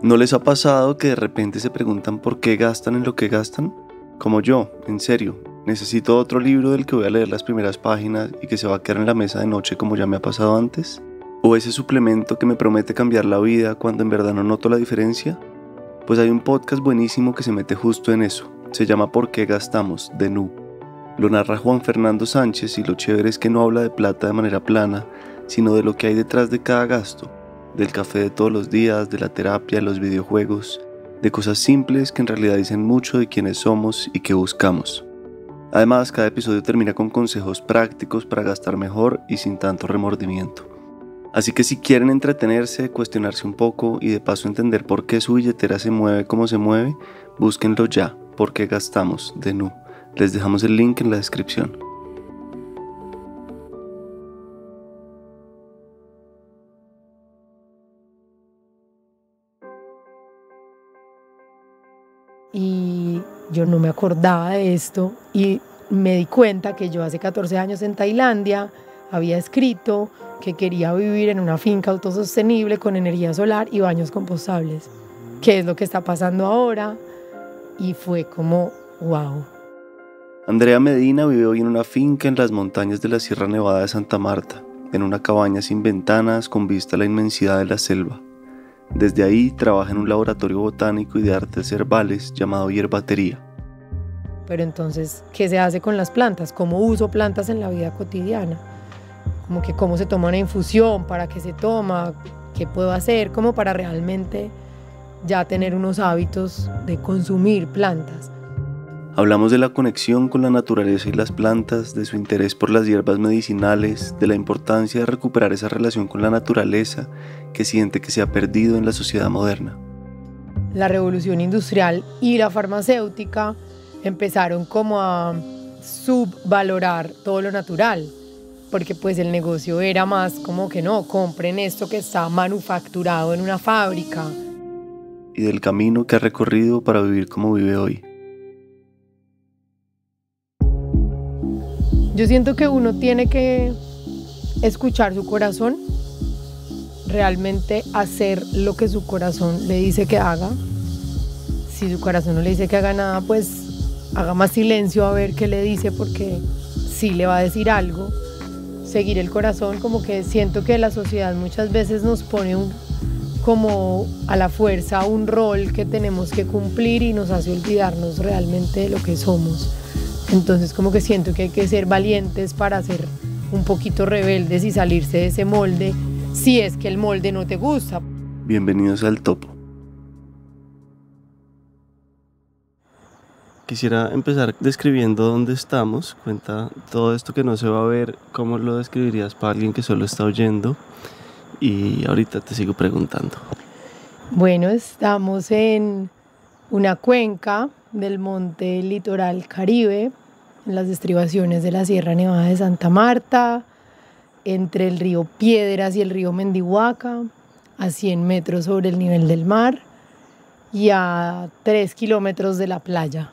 ¿No les ha pasado que de repente se preguntan por qué gastan en lo que gastan? Como yo, en serio, necesito otro libro del que voy a leer las primeras páginas y que se va a quedar en la mesa de noche como ya me ha pasado antes. ¿O ese suplemento que me promete cambiar la vida cuando en verdad no noto la diferencia? Pues hay un podcast buenísimo que se mete justo en eso. Se llama ¿Por qué gastamos? De Nu. Lo narra Juan Fernando Sánchez y lo chévere es que no habla de plata de manera plana, sino de lo que hay detrás de cada gasto. Del café de todos los días, de la terapia, de los videojuegos, de cosas simples que en realidad dicen mucho de quiénes somos y qué buscamos. Además, cada episodio termina con consejos prácticos para gastar mejor y sin tanto remordimiento. Así que si quieren entretenerse, cuestionarse un poco y de paso entender por qué su billetera se mueve como se mueve, búsquenlo ya, ¿Por qué gastamos? De Nu. Les dejamos el link en la descripción. Y yo no me acordaba de esto y me di cuenta que yo hace 14 años en Tailandia había escrito que quería vivir en una finca autosostenible con energía solar y baños compostables. ¿Qué es lo que está pasando ahora? Y fue como, wow. Andrea Medina vive hoy en una finca en las montañas de la Sierra Nevada de Santa Marta, en una cabaña sin ventanas con vista a la inmensidad de la selva. Desde ahí trabaja en un laboratorio botánico y de artes herbales llamado Hierbatería. Pero entonces, ¿qué se hace con las plantas? ¿Cómo uso plantas en la vida cotidiana? Como que cómo se toma una infusión, para qué se toma, qué puedo hacer, como para realmente ya tener unos hábitos de consumir plantas. Hablamos de la conexión con la naturaleza y las plantas, de su interés por las hierbas medicinales, de la importancia de recuperar esa relación con la naturaleza que siente que se ha perdido en la sociedad moderna. La revolución industrial y la farmacéutica empezaron como a subvalorar todo lo natural, porque pues el negocio era más como que no, compren esto que está manufacturado en una fábrica. Y del camino que ha recorrido para vivir como vive hoy. Yo siento que uno tiene que escuchar su corazón, realmente hacer lo que su corazón le dice que haga. Si su corazón no le dice que haga nada, pues haga más silencio a ver qué le dice, porque sí le va a decir algo. Seguir el corazón, como que siento que la sociedad muchas veces nos pone como a la fuerza un rol que tenemos que cumplir y nos hace olvidarnos realmente de lo que somos. Entonces como que siento que hay que ser valientes para ser un poquito rebeldes y salirse de ese molde, si es que el molde no te gusta. Bienvenidos al Topo. Quisiera empezar describiendo dónde estamos. Cuenta todo esto que no se va a ver, ¿cómo lo describirías para alguien que solo está oyendo? Y ahorita te sigo preguntando. Bueno, estamos en una cuenca del monte litoral Caribe, en las estribaciones de la Sierra Nevada de Santa Marta, entre el río Piedras y el río Mendihuaca, a 100 metros sobre el nivel del mar y a 3 kilómetros de la playa.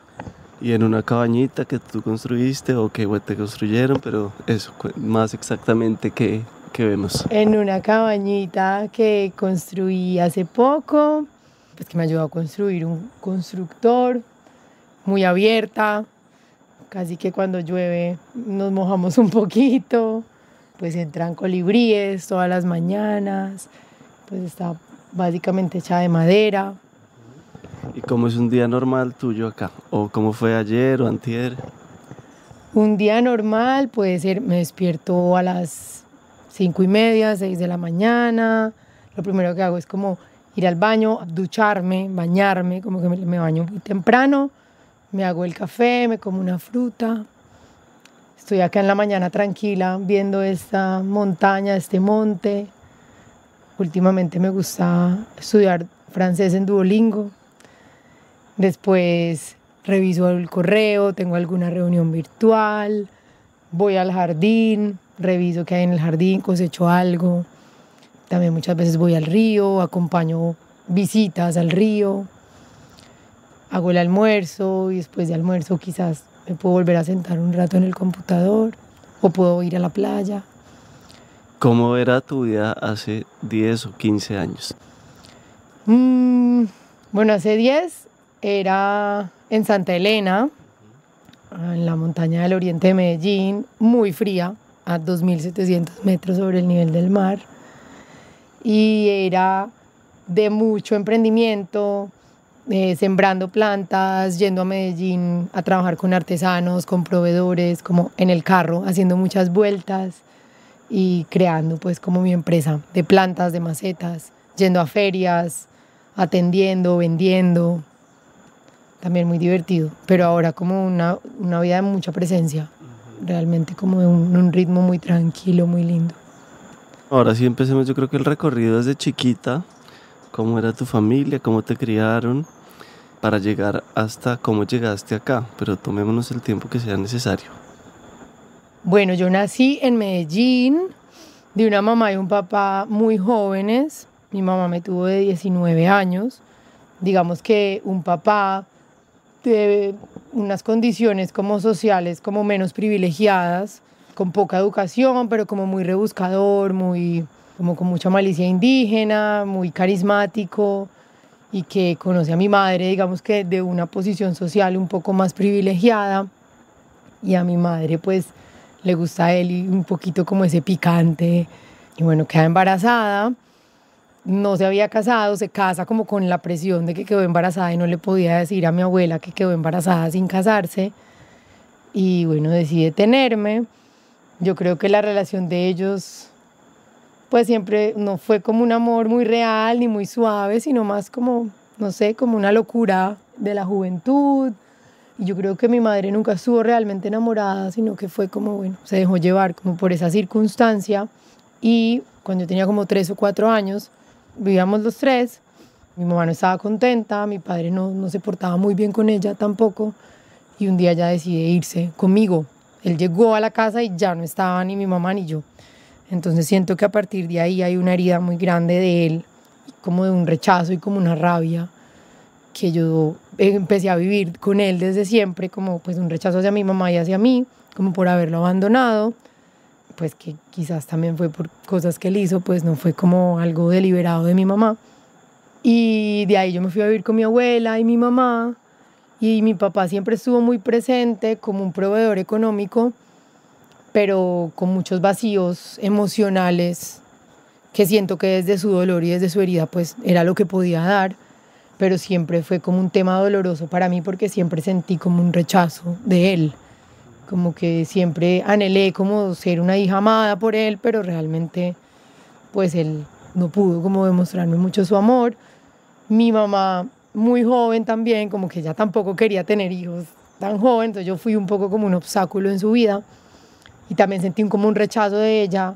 Y en una cabañita que tú construiste o que te construyeron, pero eso, más exactamente qué vemos. En una cabañita que construí hace poco, pues que me ayudó a construir un constructor, muy abierta, casi que cuando llueve nos mojamos un poquito, pues entran colibríes todas las mañanas, pues está básicamente hecha de madera. ¿Y cómo es un día normal tuyo acá? ¿O cómo fue ayer o antier? Un día normal puede ser, me despierto a las 5:30, 6 de la mañana. Lo primero que hago es como ir al baño, ducharme, bañarme, como que me baño muy temprano. Me hago el café, me como una fruta. Estoy acá en la mañana tranquila viendo esta montaña, este monte. Últimamente me gusta estudiar francés en Duolingo. Después reviso el correo, tengo alguna reunión virtual, voy al jardín, reviso qué hay en el jardín, cosecho algo. También muchas veces voy al río, acompaño visitas al río, hago el almuerzo y después de almuerzo quizás me puedo volver a sentar un rato en el computador o puedo ir a la playa. ¿Cómo era tu vida hace 10 o 15 años? Bueno, hace 10 era en Santa Elena, en la montaña del oriente de Medellín, muy fría, a 2.700 metros sobre el nivel del mar. Y era de mucho emprendimiento, sembrando plantas, yendo a Medellín a trabajar con artesanos, con proveedores, como en el carro, haciendo muchas vueltas y creando pues como mi empresa de plantas, de macetas, yendo a ferias, atendiendo, vendiendo. También muy divertido, pero ahora como una vida de mucha presencia, realmente como de un ritmo muy tranquilo, muy lindo. Ahora sí empecemos, yo creo que el recorrido desde chiquita, cómo era tu familia, cómo te criaron, para llegar hasta cómo llegaste acá, pero tomémonos el tiempo que sea necesario. Bueno, yo nací en Medellín, de una mamá y un papá muy jóvenes. Mi mamá me tuvo de 19 años. Digamos que un papá de unas condiciones como sociales como menos privilegiadas, con poca educación, pero como muy rebuscador, muy, como con mucha malicia indígena, muy carismático, y que conoce a mi madre, digamos que de una posición social un poco más privilegiada, y a mi madre pues le gusta a él y un poquito como ese picante, y bueno, queda embarazada. No se había casado, se casa como con la presión de que quedó embarazada y no le podía decir a mi abuela que quedó embarazada sin casarse. Y bueno, decide tenerme. Yo creo que la relación de ellos pues siempre no fue como un amor muy real ni muy suave, sino más como, no sé, como una locura de la juventud. Y yo creo que mi madre nunca estuvo realmente enamorada, sino que fue como, bueno, se dejó llevar como por esa circunstancia. Y cuando yo tenía como 3 o 4 años, vivíamos los tres, mi mamá no estaba contenta, mi padre no se portaba muy bien con ella tampoco, y un día ella decide irse conmigo. Él llegó a la casa y ya no estaba ni mi mamá ni yo. Entonces siento que a partir de ahí hay una herida muy grande de él, como de un rechazo y como una rabia, que yo empecé a vivir con él desde siempre, como pues un rechazo hacia mi mamá y hacia mí, como por haberlo abandonado, pues que quizás también fue por cosas que él hizo, pues no fue como algo deliberado de mi mamá. Y de ahí yo me fui a vivir con mi abuela y mi mamá, y mi papá siempre estuvo muy presente como un proveedor económico, pero con muchos vacíos emocionales que siento que desde su dolor y desde su herida pues era lo que podía dar, pero siempre fue como un tema doloroso para mí porque siempre sentí como un rechazo de él. Como que siempre anhelé como ser una hija amada por él, pero realmente pues él no pudo como demostrarme mucho su amor. Mi mamá, muy joven también, como que ella tampoco quería tener hijos tan joven, entonces yo fui un poco como un obstáculo en su vida y también sentí como un rechazo de ella,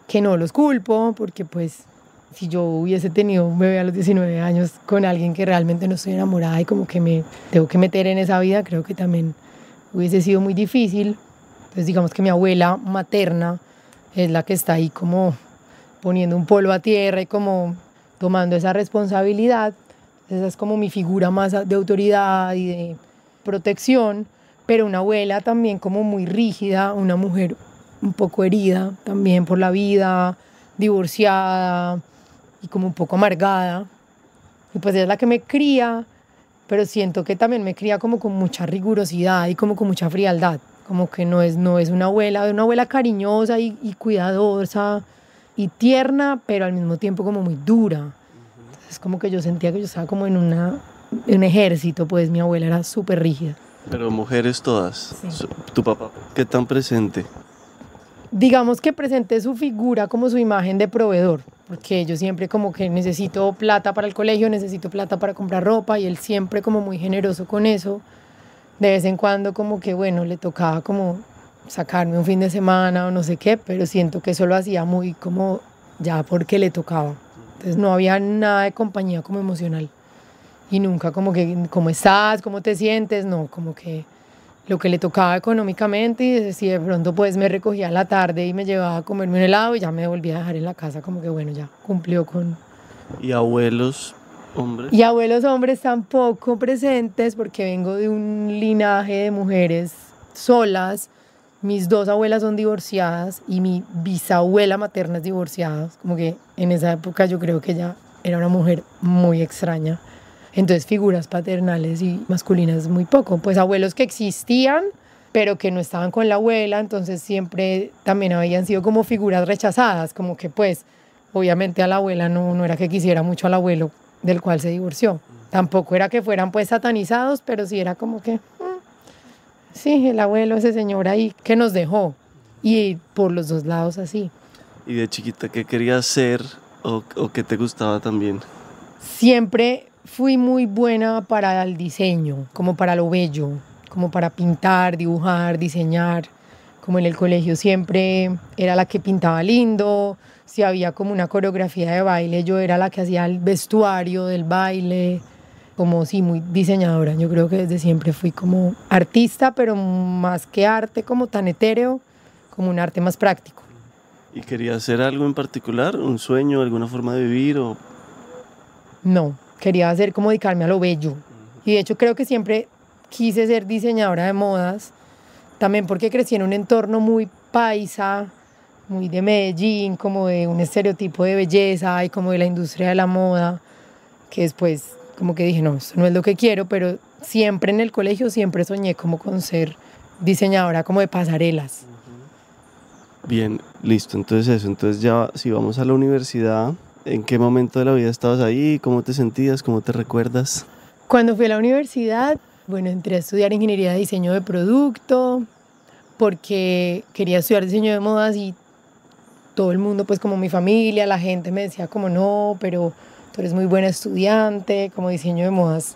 que no los culpo, porque pues si yo hubiese tenido un bebé a los 19 años con alguien que realmente no estoy enamorada y como que me tengo que meter en esa vida, creo que también hubiese sido muy difícil. Entonces digamos que mi abuela materna es la que está ahí como poniendo un polvo a tierra y como tomando esa responsabilidad. Esa es como mi figura más de autoridad y de protección, pero una abuela también como muy rígida, una mujer un poco herida también por la vida, divorciada y como un poco amargada. Y pues ella es la que me cría, pero siento que también me cría como con mucha rigurosidad y como con mucha frialdad, como que no es una abuela cariñosa y cuidadosa y tierna, pero al mismo tiempo como muy dura. Entonces como que yo sentía que yo estaba como en un ejército, pues mi abuela era súper rígida. Pero mujeres todas. Sí. ¿Tu papá qué tan presente? Digamos que presenté su figura como su imagen de proveedor, porque yo siempre como que necesito plata para el colegio, necesito plata para comprar ropa, y él siempre como muy generoso con eso. De vez en cuando como que bueno, le tocaba como sacarme un fin de semana o no sé qué, pero siento que eso lo hacía muy como ya porque le tocaba. Entonces no había nada de compañía como emocional. Y nunca como que, ¿cómo estás? ¿Cómo te sientes? No, como que lo que le tocaba económicamente, y si de pronto pues me recogía a la tarde y me llevaba a comerme un helado y ya me volvía a dejar en la casa, como que bueno, ya cumplió con... ¿Y abuelos hombres? Y abuelos hombres tampoco presentes, porque vengo de un linaje de mujeres solas. Mis 2 abuelas son divorciadas y mi bisabuela materna es divorciada. Como que en esa época yo creo que ya era una mujer muy extraña. Entonces figuras paternales y masculinas muy poco. Pues abuelos que existían, pero que no estaban con la abuela, entonces siempre también habían sido como figuras rechazadas, como que pues obviamente a la abuela no era que quisiera mucho al abuelo del cual se divorció. Tampoco era que fueran pues satanizados, pero sí era como que, sí, el abuelo, ese señor ahí que nos dejó. Y por los dos lados así. ¿Y de chiquita qué querías ser o qué te gustaba también? Siempre fui muy buena para el diseño, como para lo bello, como para pintar, dibujar, diseñar. Como en el colegio siempre era la que pintaba lindo. Si había como una coreografía de baile, yo era la que hacía el vestuario del baile. Como sí, muy diseñadora. Yo creo que desde siempre fui como artista, pero más que arte como tan etéreo, como un arte más práctico. ¿Y querías hacer algo en particular? ¿Un sueño, alguna forma de vivir? O... No, quería hacer como dedicarme a lo bello. Y de hecho creo que siempre quise ser diseñadora de modas, también porque crecí en un entorno muy paisa, muy de Medellín, como de un estereotipo de belleza y como de la industria de la moda, que después como que dije, no, esto no es lo que quiero, pero siempre en el colegio siempre soñé como con ser diseñadora como de pasarelas. Bien, listo, entonces eso, entonces ya si vamos a la universidad, ¿en qué momento de la vida estabas ahí? ¿Cómo te sentías? ¿Cómo te recuerdas? Cuando fui a la universidad, bueno, entré a estudiar ingeniería de diseño de producto, porque quería estudiar diseño de modas y todo el mundo, pues como mi familia, la gente me decía como no, pero tú eres muy buena estudiante, como diseño de modas,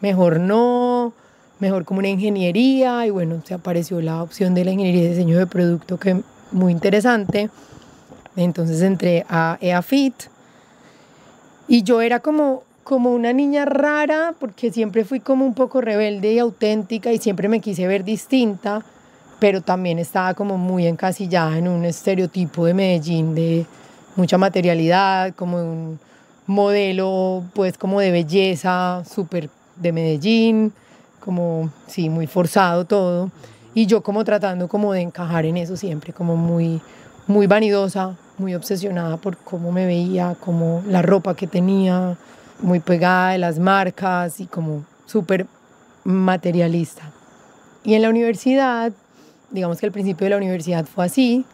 mejor no, mejor como una ingeniería. Y bueno, se apareció la opción de la ingeniería de diseño de producto, que muy interesante. Entonces entré a EAFIT y yo era como una niña rara, porque siempre fui como un poco rebelde y auténtica y siempre me quise ver distinta, pero también estaba como muy encasillada en un estereotipo de Medellín de mucha materialidad, como un modelo pues como de belleza súper de Medellín, como sí, muy forzado todo, y yo como tratando como de encajar en eso siempre, como muy vanidosa, muy obsesionada por cómo me veía, como la ropa que tenía, muy pegada de las marcas y como súper materialista. Y en la universidad, digamos que el principio de la universidad fue así.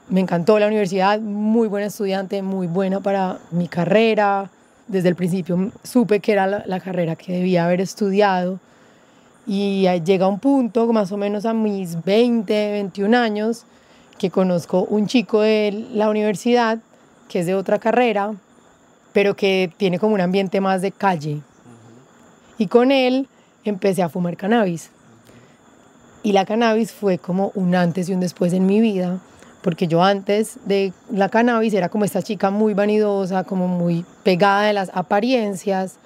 Me encantó la universidad, muy buena estudiante, muy buena para mi carrera. Desde el principio supe que era la carrera que debía haber estudiado. Y llega un punto, más o menos a mis 20, 21 años, que conozco un chico de la universidad que es de otra carrera, pero que tiene como un ambiente más de calle. Y con él empecé a fumar cannabis. Y la cannabis fue como un antes y un después en mi vida, porque yo antes de la cannabis era como esta chica muy vanidosa, como muy pegada de las apariencias,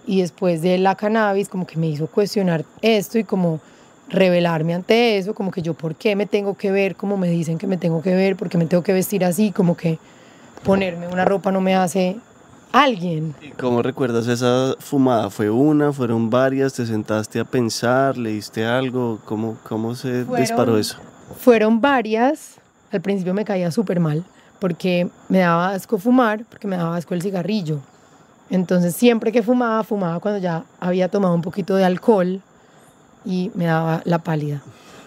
y después de la cannabis como que me hizo cuestionar esto y como rebelarme ante eso, como que yo por qué me tengo que ver como me dicen que me tengo que ver, por qué me tengo que vestir así, como que ponerme una ropa no me hace alguien. ¿Y cómo recuerdas esa fumada? ¿Fue una? ¿Fueron varias? ¿Te sentaste a pensar? ¿Leíste algo? ¿Cómo se disparó eso? Fueron varias. Al principio me caía súper mal porque me daba asco fumar, porque me daba asco el cigarrillo. Entonces siempre que fumaba cuando ya había tomado un poquito de alcohol y me daba la pálida.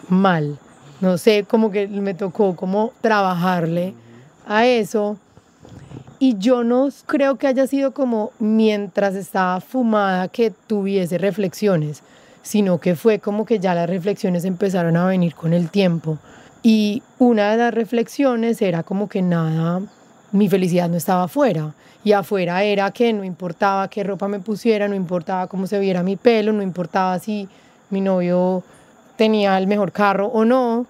Mal. No sé, como que me tocó como trabajarle a eso. Y yo no creo que haya sido como mientras estaba fumada que tuviese reflexiones, sino que fue como que ya las reflexiones empezaron a venir con el tiempo. Y una de las reflexiones era como que nada, mi felicidad no estaba afuera. Y afuera era que no importaba qué ropa me pusiera, no importaba cómo se viera mi pelo, no importaba si mi novio tenía el mejor carro o no,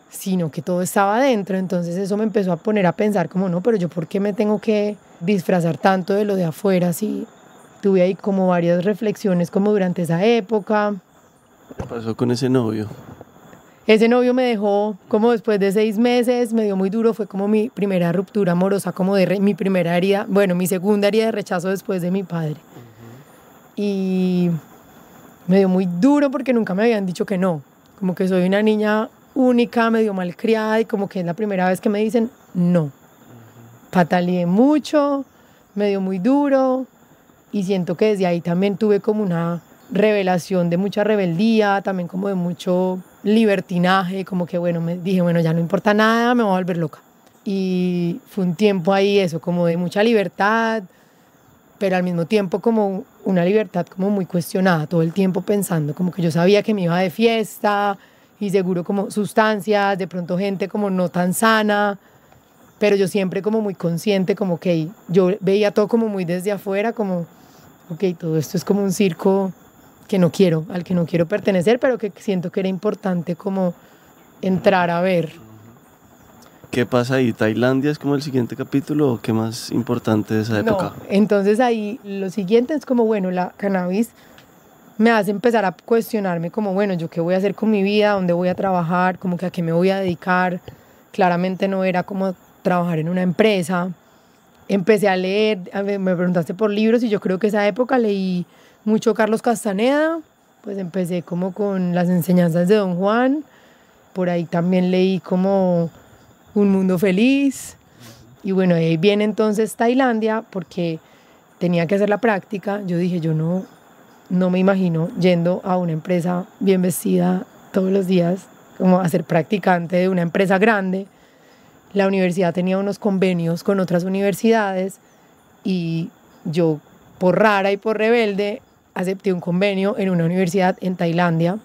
sino que todo estaba adentro. Entonces eso me empezó a poner a pensar como no, pero yo por qué me tengo que disfrazar tanto de lo de afuera. Sí, tuve ahí como varias reflexiones como durante esa época. ¿Qué pasó con ese novio? Ese novio me dejó como después de 6 meses, me dio muy duro, fue como mi primera ruptura amorosa, como de mi primera herida, bueno, mi segunda herida de rechazo después de mi padre. Y me dio muy duro porque nunca me habían dicho que no, como que soy una niña única, medio malcriada y como que es la primera vez que me dicen no. Pataleé mucho, me dio muy duro y siento que desde ahí también tuve como una revelación de mucha rebeldía, también como de mucho libertinaje, como que bueno, me dije, bueno, ya no importa nada, me voy a volver loca. Y fue un tiempo ahí eso, como de mucha libertad, pero al mismo tiempo como una libertad como muy cuestionada, todo el tiempo pensando, como que yo sabía que me iba de fiesta y seguro como sustancias, de pronto gente como no tan sana, pero yo siempre como muy consciente, como que yo veía todo como muy desde afuera, como, ok, todo esto es como un circo que no quiero, al que no quiero pertenecer, pero que siento que era importante como entrar a ver. ¿Qué pasa ahí? ¿Tailandia es como el siguiente capítulo o qué más importante de esa época? No, entonces ahí lo siguiente es como, bueno, la cannabis me hace empezar a cuestionarme como, bueno, ¿yo qué voy a hacer con mi vida? ¿Dónde voy a trabajar? ¿Como que a qué me voy a dedicar? Claramente no era como trabajar en una empresa. Empecé a leer, me preguntaste por libros y yo creo que esa época leí mucho Carlos Castaneda, pues empecé como con las enseñanzas de Don Juan, por ahí también leí como Un Mundo Feliz y bueno, ahí viene entonces Tailandia porque tenía que hacer la práctica. Yo dije, yo no me imagino yendo a una empresa bien vestida todos los días, como a ser practicante de una empresa grande. La universidad tenía unos convenios con otras universidades y yo, por rara y por rebelde, acepté un convenio en una universidad en Tailandia,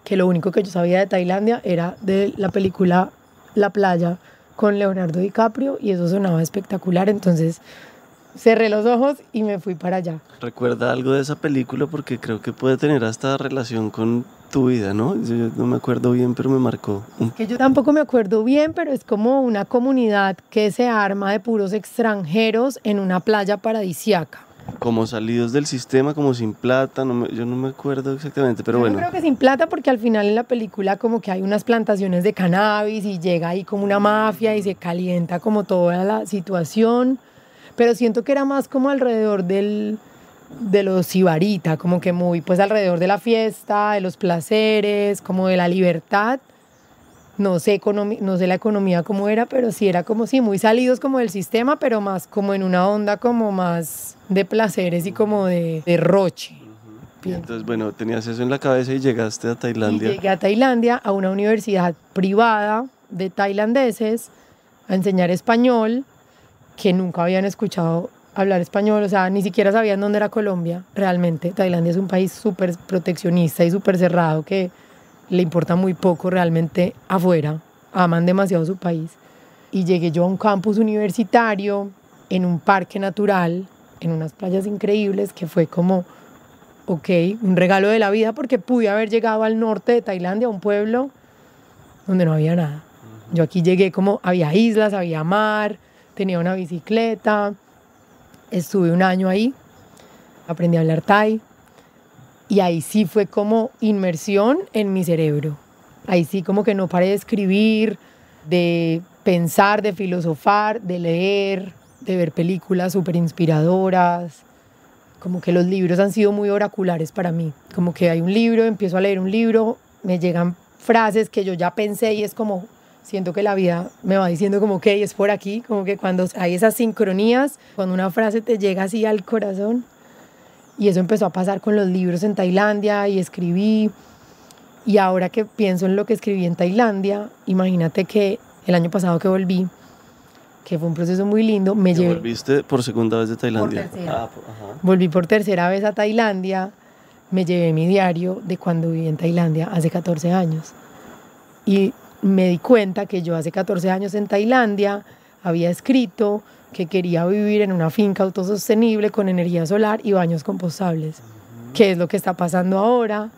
que lo único que yo sabía de Tailandia era de la película La Playa con Leonardo DiCaprio y eso sonaba espectacular, entonces cerré los ojos y me fui para allá. ¿Recuerda algo de esa película? Porque creo que puede tener hasta relación con tu vida, ¿no? Yo no me acuerdo bien, pero me marcó. Que yo tampoco me acuerdo bien, pero es como una comunidad que se arma de puros extranjeros en una playa paradisiaca. Como salidos del sistema, como sin plata, yo no me acuerdo exactamente, pero bueno. Yo creo que sin plata porque al final en la película como que hay unas plantaciones de cannabis y llega ahí como una mafia y se calienta como toda la situación, pero siento que era más como alrededor de los sibarita, como que muy pues alrededor de la fiesta, de los placeres, como de la libertad. No sé la economía cómo era, pero sí era como sí, muy salidos como del sistema, pero más como en una onda como más de placeres y como de derroche. Y entonces, bueno, tenías eso en la cabeza y llegaste a Tailandia. Y llegué a Tailandia, a una universidad privada de tailandeses, a enseñar español, que nunca habían escuchado hablar español, o sea, ni siquiera sabían dónde era Colombia, realmente. Tailandia es un país súper proteccionista y súper cerrado que le importa muy poco realmente afuera, aman demasiado su país. Y llegué yo a un campus universitario, en un parque natural, en unas playas increíbles, que fue como, ok, un regalo de la vida porque pude haber llegado al norte de Tailandia, a un pueblo donde no había nada. Yo aquí llegué como, había islas, había mar, tenía una bicicleta, estuve un año ahí, aprendí a hablar thai. Y ahí sí fue como inmersión en mi cerebro. Ahí sí como que no paré de escribir, de pensar, de filosofar, de leer, de ver películas súper inspiradoras. Como que los libros han sido muy oraculares para mí. Como que hay un libro, empiezo a leer un libro, me llegan frases que yo ya pensé y es como, siento que la vida me va diciendo como que es por aquí, como que cuando hay esas sincronías, cuando una frase te llega así al corazón. Y eso empezó a pasar con los libros en Tailandia y escribí. Y ahora que pienso en lo que escribí en Tailandia, imagínate que el año pasado que volví, que fue un proceso muy lindo, me llevé... ¿Volviste por segunda vez de Tailandia? Por tercera. Volví por tercera vez a Tailandia, me llevé mi diario de cuando viví en Tailandia hace 14 años. Y me di cuenta que yo hace 14 años en Tailandia había escrito que quería vivir en una finca autosostenible con energía solar y baños compostables, que es lo que está pasando ahora.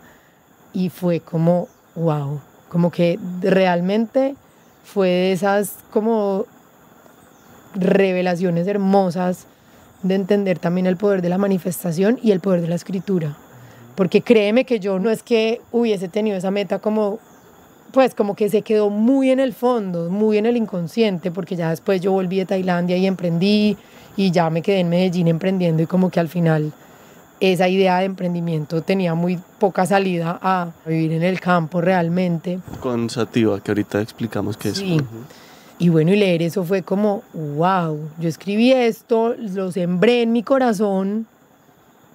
Y fue como, wow, como que realmente fue de esas como revelaciones hermosas de entender también el poder de la manifestación y el poder de la escritura. Porque créeme que yo no es que hubiese tenido esa meta como... pues como que se quedó muy en el fondo, muy en el inconsciente, porque ya después yo volví de Tailandia y emprendí y ya me quedé en Medellín emprendiendo y como que al final esa idea de emprendimiento tenía muy poca salida a vivir en el campo realmente. Con Sativa, que ahorita explicamos qué es. Sí. Y bueno, y leer eso fue como, wow, yo escribí esto, lo sembré en mi corazón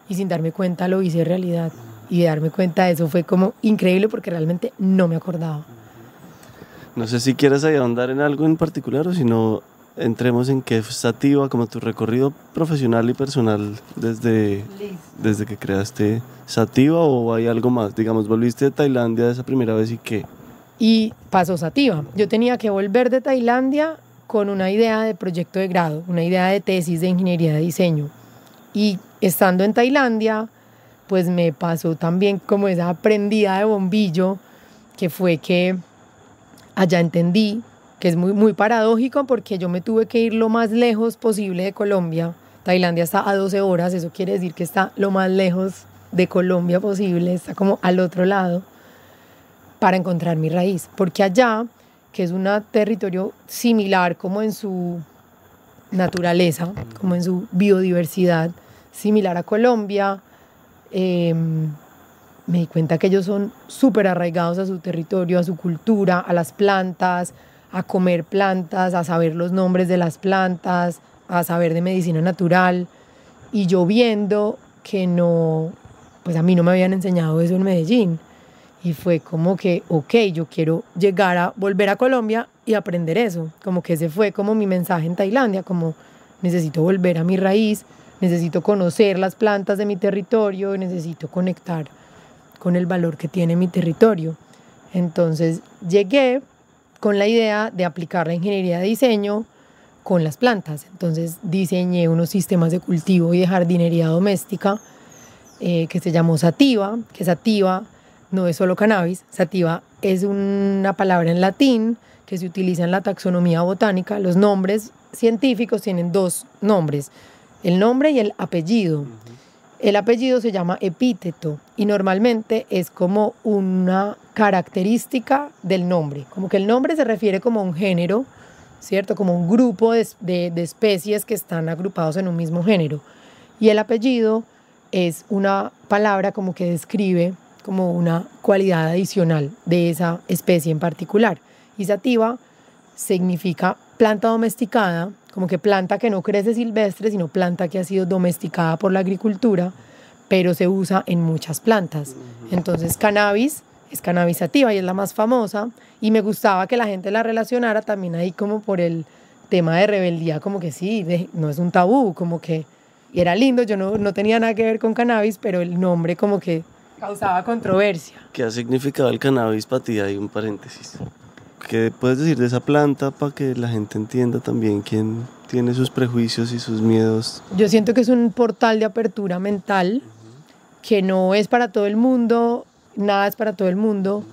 y sin darme cuenta lo hice realidad. Y darme cuenta de eso fue como increíble porque realmente no me acordaba. No sé si quieres ahí ahondar en algo en particular o si no, entremos en qué es Sativa, como tu recorrido profesional y personal desde que creaste Sativa, o hay algo más. Digamos, volviste de Tailandia esa primera vez y qué. Y pasó Sativa. Yo tenía que volver de Tailandia con una idea de proyecto de grado, una idea de tesis de ingeniería de diseño. Y estando en Tailandia, pues me pasó también como esa prendida de bombillo, que fue que allá entendí que es muy, muy paradójico porque yo me tuve que ir lo más lejos posible de Colombia. Tailandia está a 12 horas, eso quiere decir que está lo más lejos de Colombia posible, está como al otro lado, para encontrar mi raíz. Porque allá, que es un territorio similar como en su naturaleza, como en su biodiversidad, similar a Colombia, me di cuenta que ellos son súper arraigados a su territorio, a su cultura, a las plantas, a comer plantas, a saber los nombres de las plantas, a saber de medicina natural. Y yo viendo que no, pues a mí no me habían enseñado eso en Medellín. Y fue como que, ok, yo quiero volver a Colombia y aprender eso. Como que ese fue como mi mensaje en Tailandia, como necesito volver a mi raíz, necesito conocer las plantas de mi territorio, necesito conectar con el valor que tiene mi territorio. Entonces llegué con la idea de aplicar la ingeniería de diseño con las plantas. Entonces diseñé unos sistemas de cultivo y de jardinería doméstica que se llamó Sativa, que Sativa no es solo cannabis. Sativa es una palabra en latín que se utiliza en la taxonomía botánica. Los nombres científicos tienen dos nombres, el nombre y el apellido. El apellido se llama epíteto y normalmente es como una característica del nombre, como que el nombre se refiere como a un género, ¿cierto? Como un grupo de especies que están agrupados en un mismo género. Y el apellido es una palabra como que describe como una cualidad adicional de esa especie en particular. Y sativa significa planta domesticada, como que planta que no crece silvestre, sino planta que ha sido domesticada por la agricultura, pero se usa en muchas plantas. Entonces cannabis es cannabis sativa y es la más famosa, y me gustaba que la gente la relacionara también ahí como por el tema de rebeldía, como que sí, no es un tabú, como que era lindo. Yo no tenía nada que ver con cannabis, pero el nombre como que causaba controversia. ¿Qué ha significado el cannabis para ti? Hay un paréntesis. ¿Qué puedes decir de esa planta para que la gente entienda también quién tiene sus prejuicios y sus miedos? Yo siento que es un portal de apertura mental, que no es para todo el mundo, nada es para todo el mundo,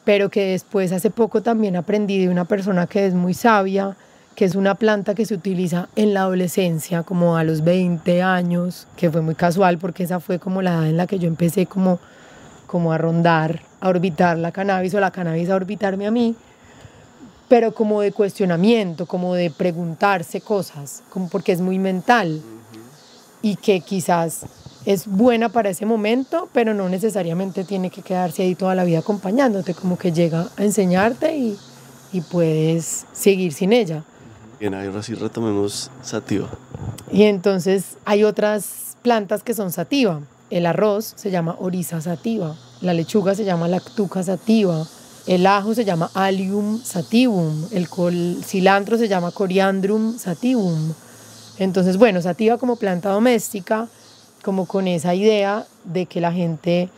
pero que después hace poco también aprendí de una persona que es muy sabia, que es una planta que se utiliza en la adolescencia, como a los 20 años, que fue muy casual porque esa fue como la edad en la que yo empecé como a rondar, a orbitar la cannabis, o la cannabis a orbitarme a mí, pero como de cuestionamiento, como de preguntarse cosas, como porque es muy mental y que quizás es buena para ese momento, pero no necesariamente tiene que quedarse ahí toda la vida acompañándote, como que llega a enseñarte y puedes seguir sin ella. Bien, ahora sí retomemos sativa. Y entonces hay otras plantas que son sativa. El arroz se llama Oryza sativa, la lechuga se llama Lactuca sativa, el ajo se llama Allium sativum, el cilantro se llama Coriandrum sativum. Entonces, bueno, sativa como planta doméstica, como con esa idea de que la gente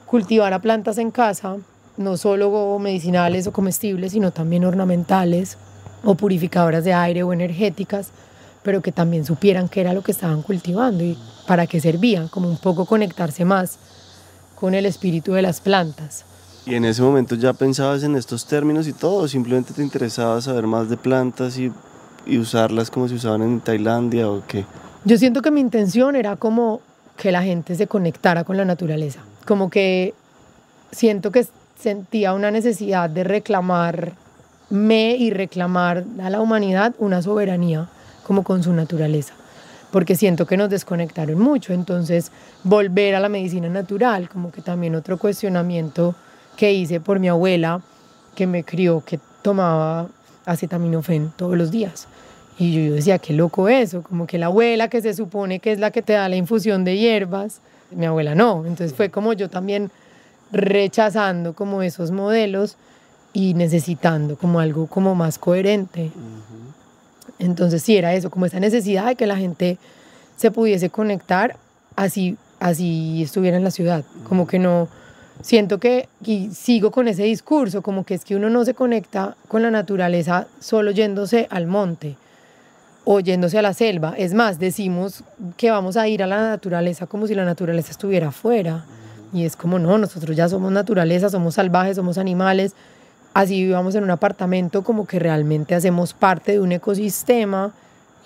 cultivara plantas en casa, no solo medicinales o comestibles, sino también ornamentales o purificadoras de aire o energéticas, pero que también supieran qué era lo que estaban cultivando y para qué servían, como un poco conectarse más con el espíritu de las plantas. ¿Y en ese momento ya pensabas en estos términos y todo, o simplemente te interesaba saber más de plantas y usarlas como se usaban en Tailandia o qué? Yo siento que mi intención era como que la gente se conectara con la naturaleza, como que siento que sentía una necesidad de reclamarme y reclamar a la humanidad una soberanía como con su naturaleza, porque siento que nos desconectaron mucho. Entonces volver a la medicina natural, como que también otro cuestionamiento que hice por mi abuela, que me crió, que tomaba acetaminofén todos los días. Y yo decía, qué loco eso, como que la abuela que se supone que es la que te da la infusión de hierbas, mi abuela no. Entonces fue como yo también rechazando como esos modelos y necesitando como algo como más coherente. Entonces sí era eso, como esa necesidad de que la gente se pudiese conectar así estuviera en la ciudad. Como que no, siento que, y sigo con ese discurso, como que es que uno no se conecta con la naturaleza solo yéndose al monte o yéndose a la selva. Es más, decimos que vamos a ir a la naturaleza como si la naturaleza estuviera afuera. Y es como, no, nosotros ya somos naturaleza, somos salvajes, somos animales. Así vivamos en un apartamento, como que realmente hacemos parte de un ecosistema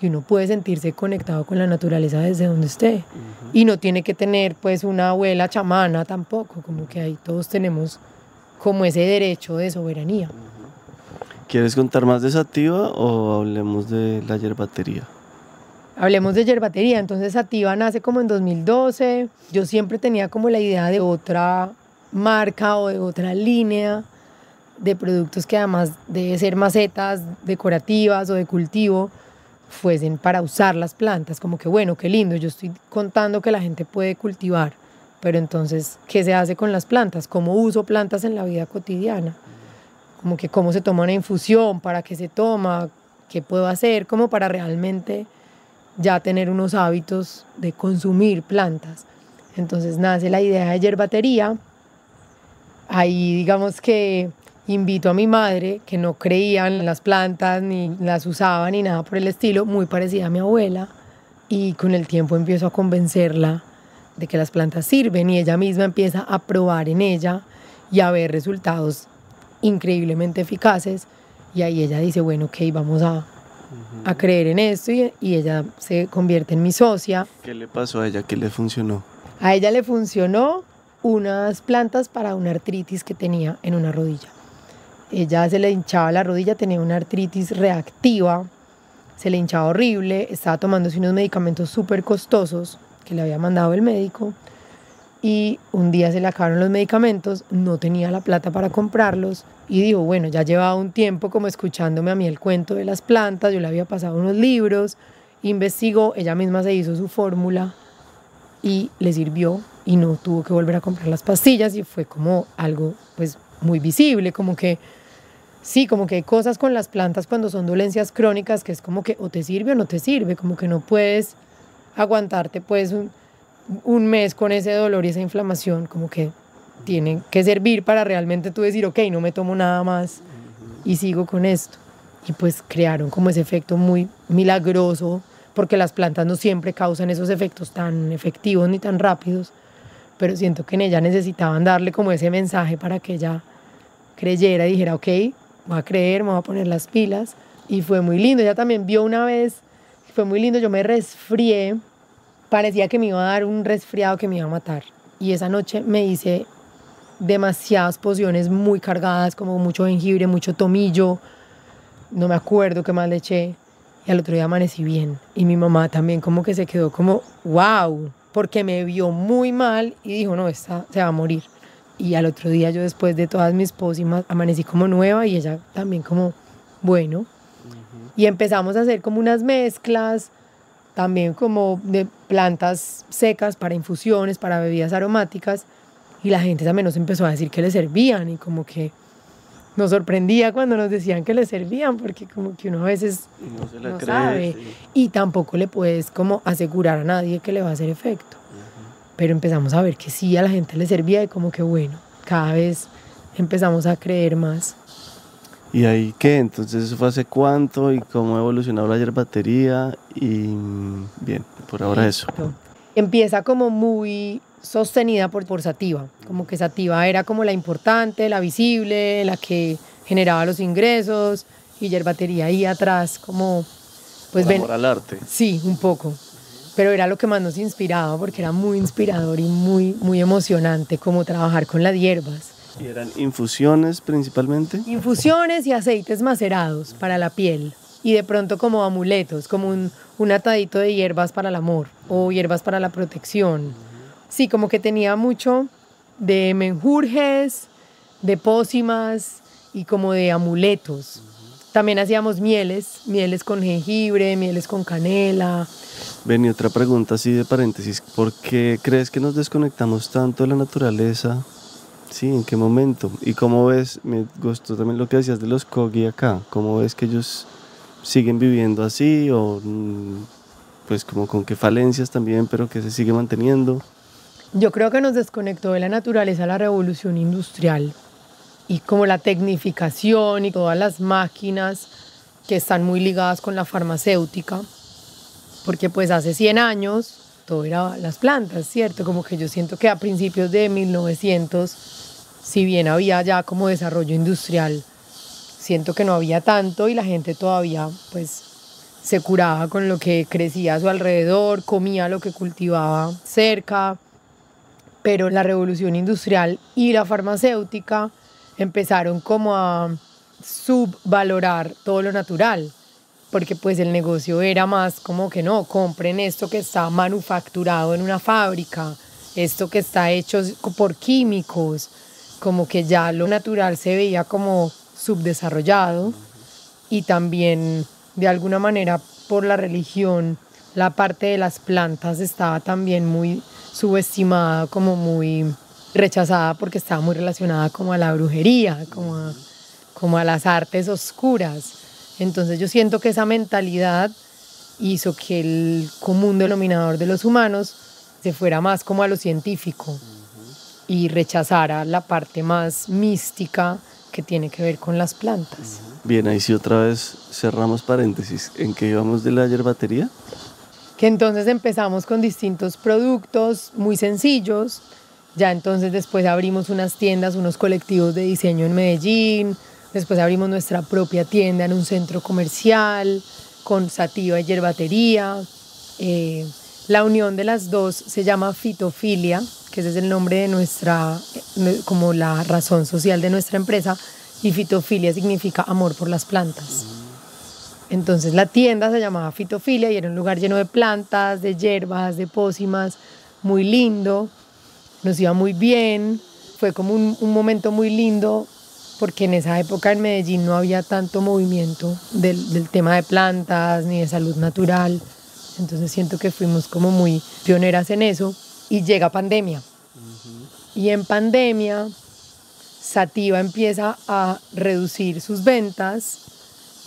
y uno puede sentirse conectado con la naturaleza desde donde esté. Y no tiene que tener pues una abuela chamana tampoco, como que ahí todos tenemos como ese derecho de soberanía. ¿Quieres contar más de Sativa o hablemos de la yerbatería? Hablemos de yerbatería. Entonces Sativa nace como en 2012. Yo siempre tenía como la idea de otra marca o de otra línea de productos que además de ser macetas decorativas o de cultivo, fuesen para usar las plantas. Como que bueno, qué lindo, yo estoy contando que la gente puede cultivar, pero entonces, ¿qué se hace con las plantas? ¿Cómo uso plantas en la vida cotidiana? Como que cómo se toma una infusión, para qué se toma, qué puedo hacer, como para realmente ya tener unos hábitos de consumir plantas. Entonces nace la idea de yerbatería. Ahí digamos que invito a mi madre, que no creía en las plantas, ni las usaba, ni nada por el estilo, muy parecida a mi abuela, y con el tiempo empiezo a convencerla de que las plantas sirven y ella misma empieza a probar en ella y a ver resultados increíblemente eficaces, y ahí ella dice, bueno, ok, vamos a creer en esto, y ella se convierte en mi socia. ¿Qué le pasó a ella? ¿Qué le funcionó? A ella le funcionó unas plantas para una artritis que tenía en una rodilla. Ella se le hinchaba la rodilla, tenía una artritis reactiva, se le hinchaba horrible, estaba tomándose unos medicamentos súper costosos que le había mandado el médico, y un día se le acabaron los medicamentos, no tenía la plata para comprarlos y dijo, bueno, ya llevaba un tiempo como escuchándome a mí el cuento de las plantas, yo le había pasado unos libros, investigó, ella misma se hizo su fórmula y le sirvió y no tuvo que volver a comprar las pastillas, y fue como algo pues muy visible, como que sí, como que hay cosas con las plantas cuando son dolencias crónicas que es como que o te sirve o no te sirve, como que no puedes aguantarte pues un mes con ese dolor y esa inflamación, como que tienen que servir para realmente tú decir, ok, no me tomo nada más y sigo con esto. Y pues crearon como ese efecto muy milagroso, porque las plantas no siempre causan esos efectos tan efectivos ni tan rápidos, pero siento que en ella necesitaban darle como ese mensaje para que ella creyera y dijera, ok, voy a creer, me voy a poner las pilas. Y fue muy lindo. Ella también vio una vez, fue muy lindo, yo me resfrié, parecía que me iba a dar un resfriado que me iba a matar. Y esa noche me hice demasiadas pociones muy cargadas, como mucho jengibre, mucho tomillo, no me acuerdo qué más le eché. Y al otro día amanecí bien. Y mi mamá también como que se quedó como, wow, porque me vio muy mal y dijo, no, esta se va a morir. Y al otro día yo, después de todas mis pócimas, amanecí como nueva, y ella también como, bueno. Y empezamos a hacer como unas mezclas, también como de plantas secas para infusiones, para bebidas aromáticas, y la gente también nos empezó a decir que le servían, y como que nos sorprendía cuando nos decían que le servían, porque como que uno a veces no sabe, sí. Y tampoco le puedes como asegurar a nadie que le va a hacer efecto. Pero empezamos a ver que sí, a la gente le servía, y como que bueno, cada vez empezamos a creer más. ¿Y ahí qué? Entonces, ¿eso fue hace cuánto? ¿Y cómo ha evolucionado la yerbatería? Y bien, por ahora eso. Empieza como muy sostenida por Sativa, como que Sativa era como la importante, la visible, la que generaba los ingresos, y yerbatería ahí atrás como pues por amor al arte. Sí, un poco, pero era lo que más nos inspiraba, porque era muy inspirador y muy emocionante como trabajar con las hierbas. ¿Y eran infusiones principalmente? Infusiones y aceites macerados para la piel, y de pronto como amuletos, como un atadito de hierbas para el amor o hierbas para la protección. Sí, como que tenía mucho de menjurjes, de pócimas y como de amuletos. También hacíamos mieles con jengibre, mieles con canela. Ven, y otra pregunta así de paréntesis, ¿por qué crees que nos desconectamos tanto de la naturaleza? Sí, ¿en qué momento? ¿Y cómo ves? Me gustó también lo que decías de los Kogi acá. ¿Cómo ves que ellos siguen viviendo así o pues como con qué falencias también, pero que se sigue manteniendo? Yo creo que nos desconectó de la naturaleza la revolución industrial y como la tecnificación y todas las máquinas que están muy ligadas con la farmacéutica, porque pues hace 100 años todo era las plantas, ¿cierto? Como que yo siento que a principios de 1900, si bien había ya como desarrollo industrial, siento que no había tanto y la gente todavía pues se curaba con lo que crecía a su alrededor, comía lo que cultivaba cerca, pero la revolución industrial y la farmacéutica empezaron como a subvalorar todo lo natural, porque pues el negocio era más como que no, compren esto que está manufacturado en una fábrica, esto que está hecho por químicos, como que ya lo natural se veía como subdesarrollado y también de alguna manera por la religión la parte de las plantas estaba también muy subestimada, como muy rechazada porque estaba muy relacionada como a la brujería, como a las artes oscuras. Entonces yo siento que esa mentalidad hizo que el común denominador de los humanos se fuera más como a lo científico y rechazara la parte más mística que tiene que ver con las plantas. Bien, ahí sí otra vez cerramos paréntesis. ¿En qué íbamos de la yerbatería? Que entonces empezamos con distintos productos muy sencillos. Ya entonces después abrimos unas tiendas, unos colectivos de diseño en Medellín. Después abrimos nuestra propia tienda en un centro comercial con sativa y yerbatería. La unión de las dos se llama fitofilia, que ese es el nombre de nuestra, como la razón social de nuestra empresa, y fitofilia significa amor por las plantas. Entonces la tienda se llamaba Fitofilia y era un lugar lleno de plantas, de hierbas, de pócimas, muy lindo, nos iba muy bien, fue como un momento muy lindo porque en esa época en Medellín no había tanto movimiento del tema de plantas ni de salud natural, entonces siento que fuimos como muy pioneras en eso y llega pandemia. Y en pandemia Sativa empieza a reducir sus ventas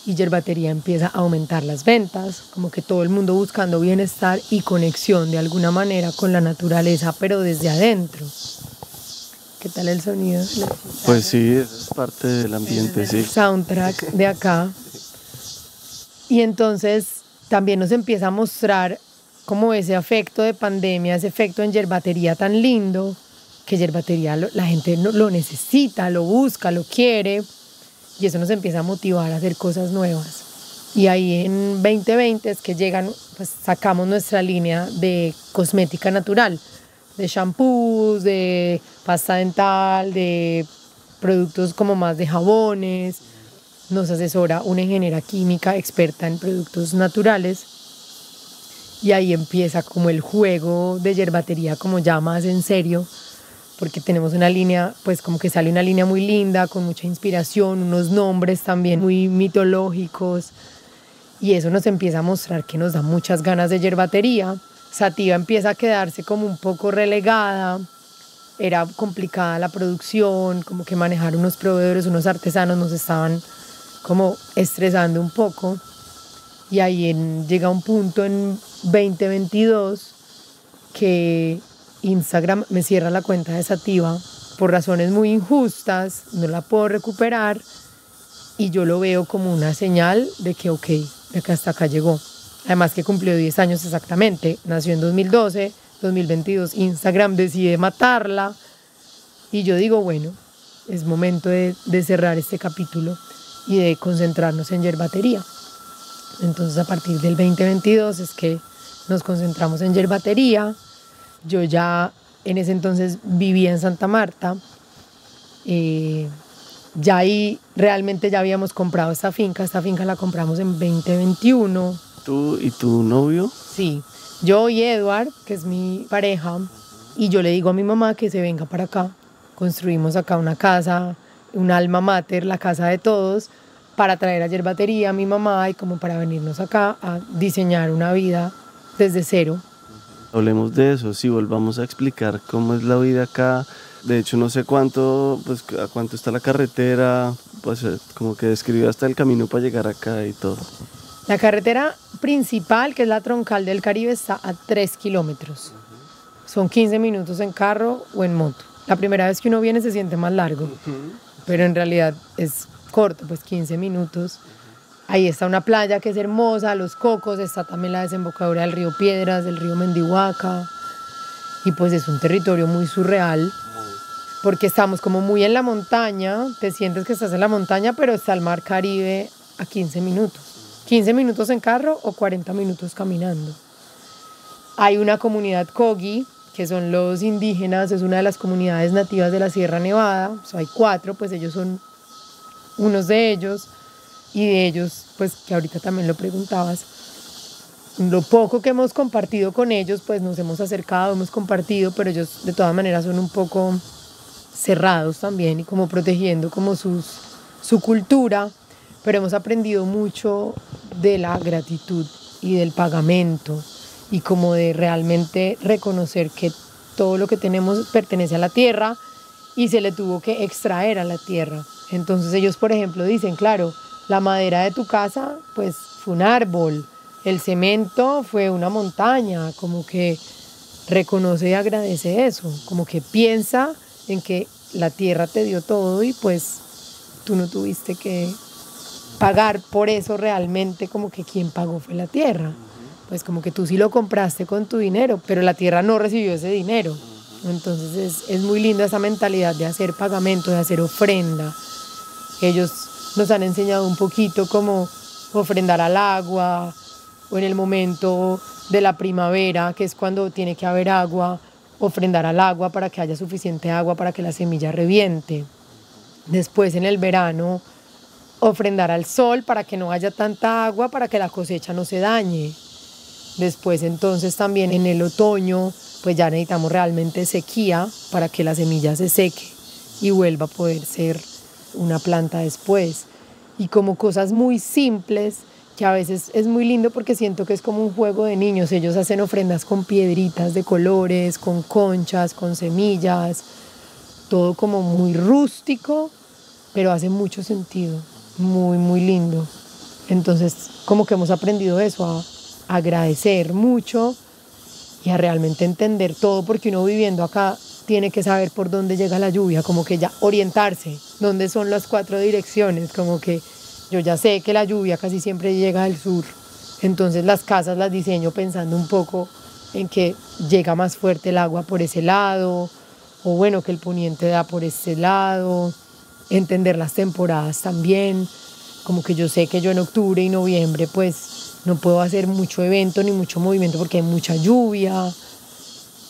y Yerbatería empieza a aumentar las ventas, como que todo el mundo buscando bienestar y conexión de alguna manera con la naturaleza, pero desde adentro. ¿Qué tal el sonido? Pues sí, eso es parte del ambiente, sí. El soundtrack de acá. Y entonces también nos empieza a mostrar como ese efecto de pandemia, ese efecto en Yerbatería tan lindo, que Yerbatería la gente lo necesita, lo busca, lo quiere, y eso nos empieza a motivar a hacer cosas nuevas. Y ahí en 2020 es que llegan, pues sacamos nuestra línea de cosmética natural, de shampoos, de pasta dental, de productos como más de jabones. Nos asesora una ingeniera química experta en productos naturales y ahí empieza como el juego de Yerbatería como ya más en serio, porque tenemos una línea, pues como que sale una línea muy linda, con mucha inspiración, unos nombres también muy mitológicos, y eso nos empieza a mostrar que nos da muchas ganas de Yerbatería. Sativa empieza a quedarse como un poco relegada, era complicada la producción, como que manejar unos proveedores, unos artesanos nos estaban como estresando un poco, y ahí llega un punto en 2022 que Instagram me cierra la cuenta de Sativa por razones muy injustas, no la puedo recuperar y yo lo veo como una señal de que ok, de que hasta acá llegó. Además que cumplió 10 años exactamente, nació en 2012, 2022 Instagram decide matarla y yo digo bueno, es momento de cerrar este capítulo y de concentrarnos en Yerbatería. Entonces a partir del 2022 es que nos concentramos en Yerbatería. Yo ya en ese entonces vivía en Santa Marta, ya ahí realmente ya habíamos comprado esta finca la compramos en 2021. ¿Tú y tu novio? Sí, yo y Edward, que es mi pareja, y yo le digo a mi mamá que se venga para acá, construimos acá una casa, un alma mater, la casa de todos, para traer ayer batería a mi mamá y como para venirnos acá a diseñar una vida desde cero. Hablemos de eso, sí, volvamos a explicar cómo es la vida acá. De hecho, no sé cuánto, pues, a cuánto está la carretera, pues, como que describe hasta el camino para llegar acá y todo. La carretera principal, que es la troncal del Caribe, está a 3 kilómetros. Son 15 minutos en carro o en moto. La primera vez que uno viene se siente más largo, pero en realidad es corto, pues 15 minutos. Ahí está una playa que es hermosa, Los Cocos, está también la desembocadura del río Piedras, del río Mendihuaca. Y pues es un territorio muy surreal, porque estamos como muy en la montaña, te sientes que estás en la montaña, pero está el mar Caribe a 15 minutos. 15 minutos en carro o 40 minutos caminando. Hay una comunidad Kogi, que son los indígenas, es una de las comunidades nativas de la Sierra Nevada. O sea, hay 4, pues ellos son unos de ellos. Y de ellos, pues que ahorita también lo preguntabas, lo poco que hemos compartido con ellos, pues nos hemos acercado, hemos compartido, pero ellos de todas maneras son un poco cerrados también y como protegiendo como su cultura, pero hemos aprendido mucho de la gratitud y del pagamento y como de realmente reconocer que todo lo que tenemos pertenece a la tierra y se le tuvo que extraer a la tierra. Entonces ellos, por ejemplo, dicen, claro, la madera de tu casa, pues fue un árbol, el cemento fue una montaña, como que reconoce y agradece eso, como que piensa en que la tierra te dio todo y pues tú no tuviste que pagar por eso realmente, como que quien pagó fue la tierra. Pues como que tú sí lo compraste con tu dinero, pero la tierra no recibió ese dinero. Entonces es muy linda esa mentalidad de hacer pagamento, de hacer ofrenda. Ellos nos han enseñado un poquito cómo ofrendar al agua, o en el momento de la primavera, que es cuando tiene que haber agua, ofrendar al agua para que haya suficiente agua para que la semilla reviente. Después en el verano, ofrendar al sol para que no haya tanta agua, para que la cosecha no se dañe. Después entonces también en el otoño, pues ya necesitamos realmente sequía para que la semilla se seque y vuelva a poder ser una planta después. Y como cosas muy simples, que a veces es muy lindo porque siento que es como un juego de niños. Ellos hacen ofrendas con piedritas de colores, con conchas, con semillas, todo como muy rústico, pero hace mucho sentido, muy, muy lindo. Entonces, como que hemos aprendido eso, a agradecer mucho y a realmente entender todo, porque uno viviendo acá tiene que saber por dónde llega la lluvia, como que ya orientarse, dónde son las 4 direcciones, como que yo ya sé que la lluvia casi siempre llega del sur, entonces las casas las diseño pensando un poco en que llega más fuerte el agua por ese lado, o bueno, que el poniente da por ese lado, entender las temporadas también, como que yo sé que yo en octubre y noviembre pues no puedo hacer mucho evento ni mucho movimiento porque hay mucha lluvia,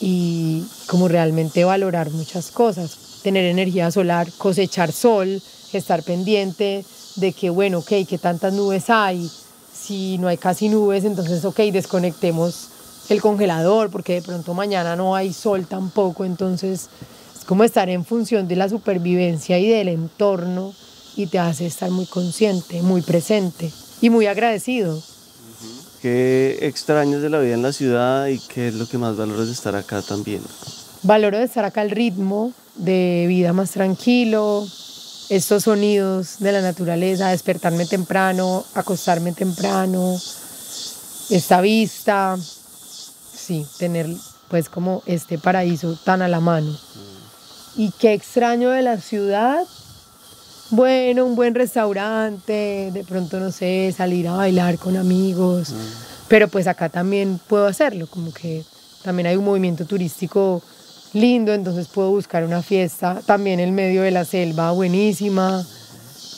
y como realmente valorar muchas cosas, tener energía solar, cosechar sol, estar pendiente de que, bueno, ok, ¿qué tantas nubes hay? Si no hay casi nubes, entonces, ok, desconectemos el congelador porque de pronto mañana no hay sol tampoco, entonces es como estar en función de la supervivencia y del entorno y te hace estar muy consciente, muy presente y muy agradecido. ¿Qué extrañas de la vida en la ciudad y qué es lo que más valoras de estar acá también? Valoro de estar acá el ritmo de vida más tranquilo, estos sonidos de la naturaleza, despertarme temprano, acostarme temprano, esta vista, sí, tener pues como este paraíso tan a la mano. ¿Y qué extraño de la ciudad? Bueno, un buen restaurante, de pronto, no sé, salir a bailar con amigos, pero pues acá también puedo hacerlo, como que también hay un movimiento turístico lindo, entonces puedo buscar una fiesta también en medio de la selva buenísima,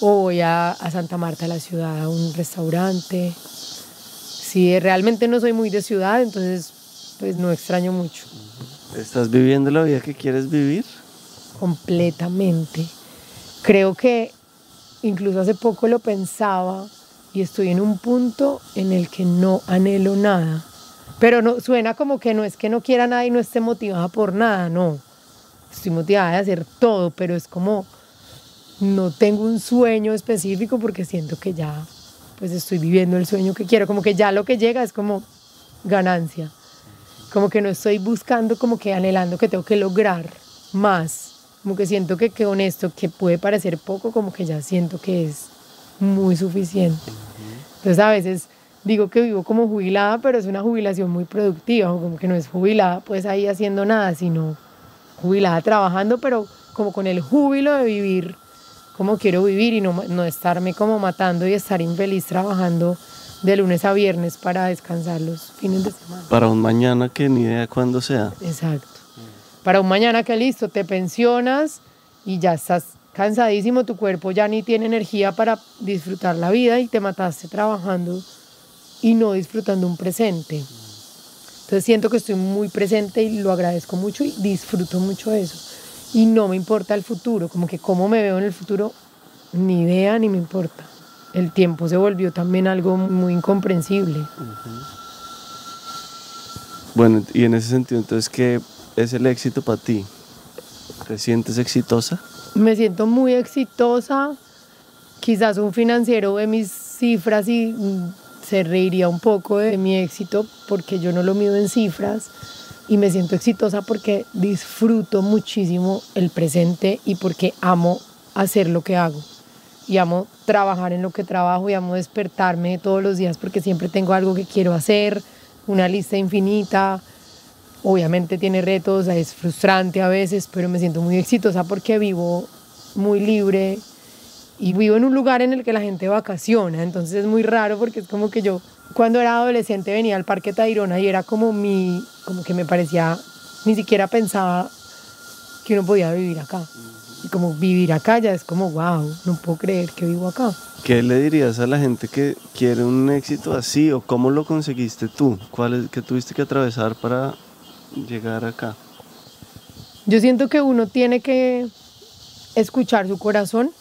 o voy a Santa Marta, la ciudad, a un restaurante. Sí, realmente no soy muy de ciudad, entonces pues no extraño mucho. ¿Estás viviendo la vida que quieres vivir? Completamente. Creo que incluso hace poco lo pensaba y estoy en un punto en el que no anhelo nada. Pero no, suena como que no es que no quiera nada y no esté motivada por nada, no. Estoy motivada de hacer todo, pero es como no tengo un sueño específico porque siento que ya pues estoy viviendo el sueño que quiero, como que ya lo que llega es como ganancia, como que no estoy buscando, como que anhelando que tengo que lograr más, como que siento que con esto que puede parecer poco, como que ya siento que es muy suficiente. Entonces a veces digo que vivo como jubilada, pero es una jubilación muy productiva, como que no es jubilada pues ahí haciendo nada, sino jubilada trabajando, pero como con el júbilo de vivir como quiero vivir y no estarme como matando y estar infeliz trabajando de lunes a viernes para descansar los fines de semana. Para un mañana que ni idea cuándo sea. Exacto. Para un mañana que listo, te pensionas y ya estás cansadísimo, tu cuerpo ya ni tiene energía para disfrutar la vida y te mataste trabajando y no disfrutando un presente. Entonces siento que estoy muy presente y lo agradezco mucho y disfruto mucho eso. Y no me importa el futuro, como que cómo me veo en el futuro, ni idea ni me importa. El tiempo se volvió también algo muy incomprensible. Bueno, y en ese sentido, entonces, ¿qué es el éxito para ti? ¿Te sientes exitosa? Me siento muy exitosa. Quizás un financiero ve mis cifras y se reiría un poco de mi éxito porque yo no lo mido en cifras. Y me siento exitosa porque disfruto muchísimo el presente y porque amo hacer lo que hago. Y amo trabajar en lo que trabajo y amo despertarme todos los días porque siempre tengo algo que quiero hacer, una lista infinita. Obviamente tiene retos, es frustrante a veces, pero me siento muy exitosa porque vivo muy libre y vivo en un lugar en el que la gente vacaciona. Entonces es muy raro porque es como que yo cuando era adolescente venía al Parque Tayrona y era como que me parecía, ni siquiera pensaba que uno podía vivir acá. Y como vivir acá ya es como, wow, no puedo creer que vivo acá. ¿Qué le dirías a la gente que quiere un éxito así o cómo lo conseguiste tú? ¿Qué tuviste que atravesar para llegar acá? Yo siento que uno tiene que escuchar su corazón,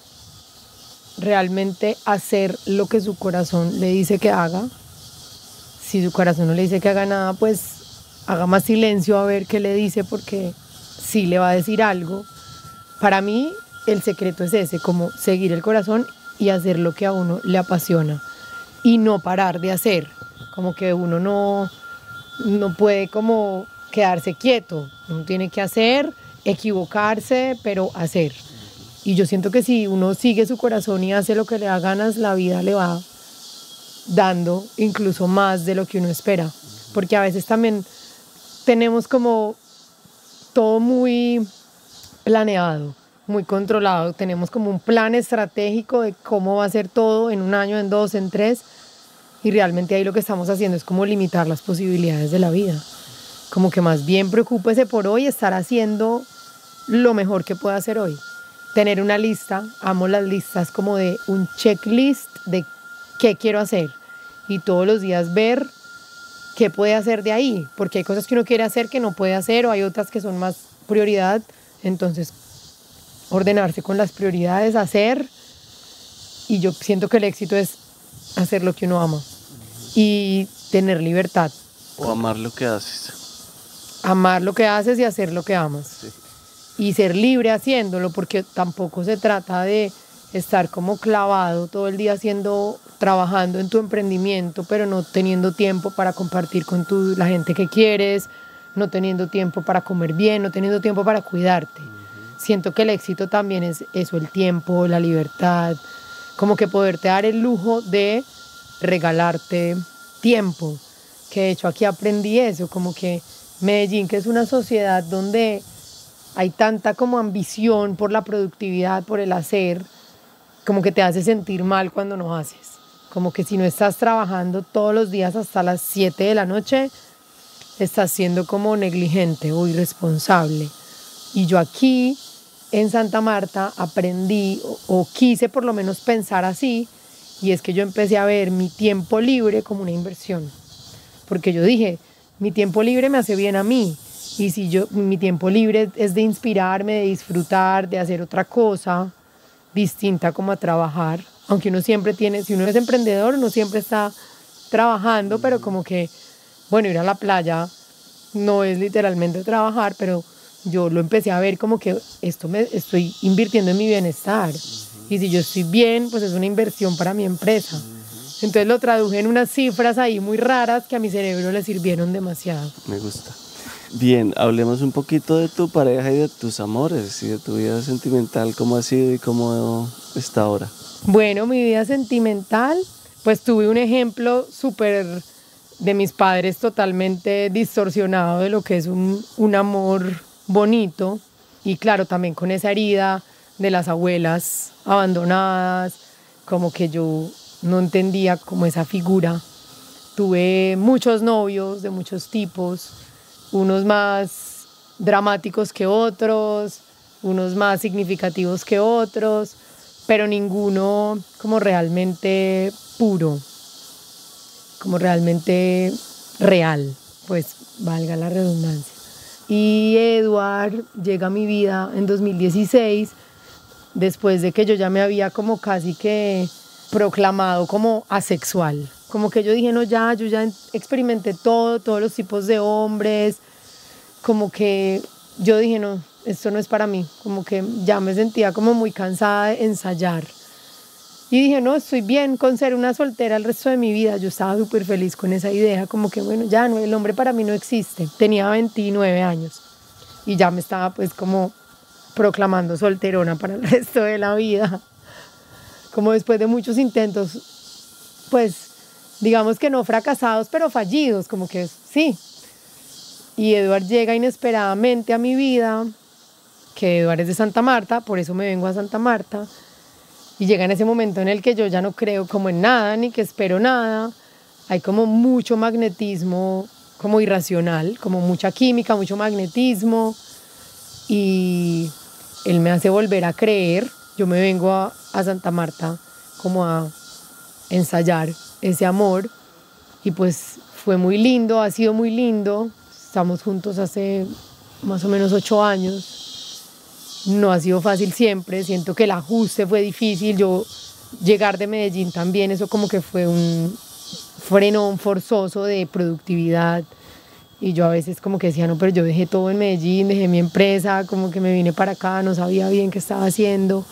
realmente hacer lo que su corazón le dice que haga. Si su corazón no le dice que haga nada, pues haga más silencio a ver qué le dice porque sí le va a decir algo. Para mí el secreto es ese, como seguir el corazón y hacer lo que a uno le apasiona y no parar de hacer, como que uno no puede como quedarse quieto, uno tiene que hacer, equivocarse, pero hacer. Y yo siento que si uno sigue su corazón y hace lo que le da ganas, la vida le va dando incluso más de lo que uno espera, porque a veces también tenemos como todo muy planeado, muy controlado, tenemos como un plan estratégico de cómo va a ser todo en un año, en 2, en 3, y realmente ahí lo que estamos haciendo es como limitar las posibilidades de la vida, como que más bien preocúpese por hoy, estar haciendo lo mejor que pueda hacer hoy, tener una lista, amo las listas como de un checklist de qué quiero hacer y todos los días ver qué puede hacer de ahí, porque hay cosas que uno quiere hacer que no puede hacer o hay otras que son más prioridad, entonces ordenarse con las prioridades, hacer, y yo siento que el éxito es hacer lo que uno ama y tener libertad. O amar lo que haces. Amar lo que haces y hacer lo que amas. Sí. Y ser libre haciéndolo, porque tampoco se trata de estar como clavado todo el día trabajando en tu emprendimiento, pero no teniendo tiempo para compartir con la gente que quieres, no teniendo tiempo para comer bien, no teniendo tiempo para cuidarte. Siento que el éxito también es eso, el tiempo, la libertad, como que poderte dar el lujo de regalarte tiempo, que de hecho aquí aprendí eso, como que Medellín, que es una sociedad donde hay tanta como ambición por la productividad, por el hacer, como que te hace sentir mal cuando no haces. Como que si no estás trabajando todos los días hasta las 7 de la noche, estás siendo como negligente o irresponsable. Y yo aquí en Santa Marta aprendí o quise por lo menos pensar así, y es que yo empecé a ver mi tiempo libre como una inversión. Porque yo dije, mi tiempo libre me hace bien a mí. Y si mi tiempo libre es de inspirarme, de disfrutar, de hacer otra cosa distinta como a trabajar, aunque uno siempre si uno es emprendedor, uno siempre está trabajando, pero como que, bueno, ir a la playa no es literalmente trabajar, pero yo lo empecé a ver como que estoy invirtiendo en mi bienestar. Y si yo estoy bien, pues es una inversión para mi empresa. Entonces lo traduje en unas cifras ahí muy raras que a mi cerebro le sirvieron demasiado. Me gusta. Bien, hablemos un poquito de tu pareja y de tus amores y de tu vida sentimental, cómo ha sido y cómo está ahora. Bueno, mi vida sentimental, pues tuve un ejemplo súper de mis padres totalmente distorsionado de lo que es un amor bonito. Y claro, también con esa herida de las abuelas abandonadas, como que yo no entendía como esa figura. Tuve muchos novios de muchos tipos, unos más dramáticos que otros, unos más significativos que otros, pero ninguno como realmente puro, como realmente real, pues valga la redundancia. Y Eduard llega a mi vida en 2016, después de que yo ya me había como casi que proclamado como asexual. Como que yo dije, no, yo ya experimenté todos los tipos de hombres, como que yo dije, no, esto no es para mí, como que ya me sentía como muy cansada de ensayar. Y dije, no, estoy bien con ser una soltera el resto de mi vida. Yo estaba súper feliz con esa idea, como que bueno, ya no, el hombre para mí no existe. Tenía 29 años y ya me estaba pues como proclamando solterona para el resto de la vida. Como después de muchos intentos, pues digamos que no fracasados, pero fallidos, como que sí. Y Eduard llega inesperadamente a mi vida, que Eduard es de Santa Marta, por eso me vengo a Santa Marta. Y llega en ese momento en el que yo ya no creo como en nada, ni que espero nada. Hay como mucho magnetismo, como irracional, como mucha química, mucho magnetismo. Y él me hace volver a creer. Yo me vengo a Santa Marta como a ensayar ese amor. Y pues fue muy lindo, ha sido muy lindo. Estamos juntos hace más o menos 8 años. No ha sido fácil siempre, siento que el ajuste fue difícil. Yo llegar de Medellín también, eso como que fue un frenón forzoso de productividad. Y yo a veces como que decía, no, pero yo dejé todo en Medellín, dejé mi empresa, como que me vine para acá, no sabía bien qué estaba haciendo.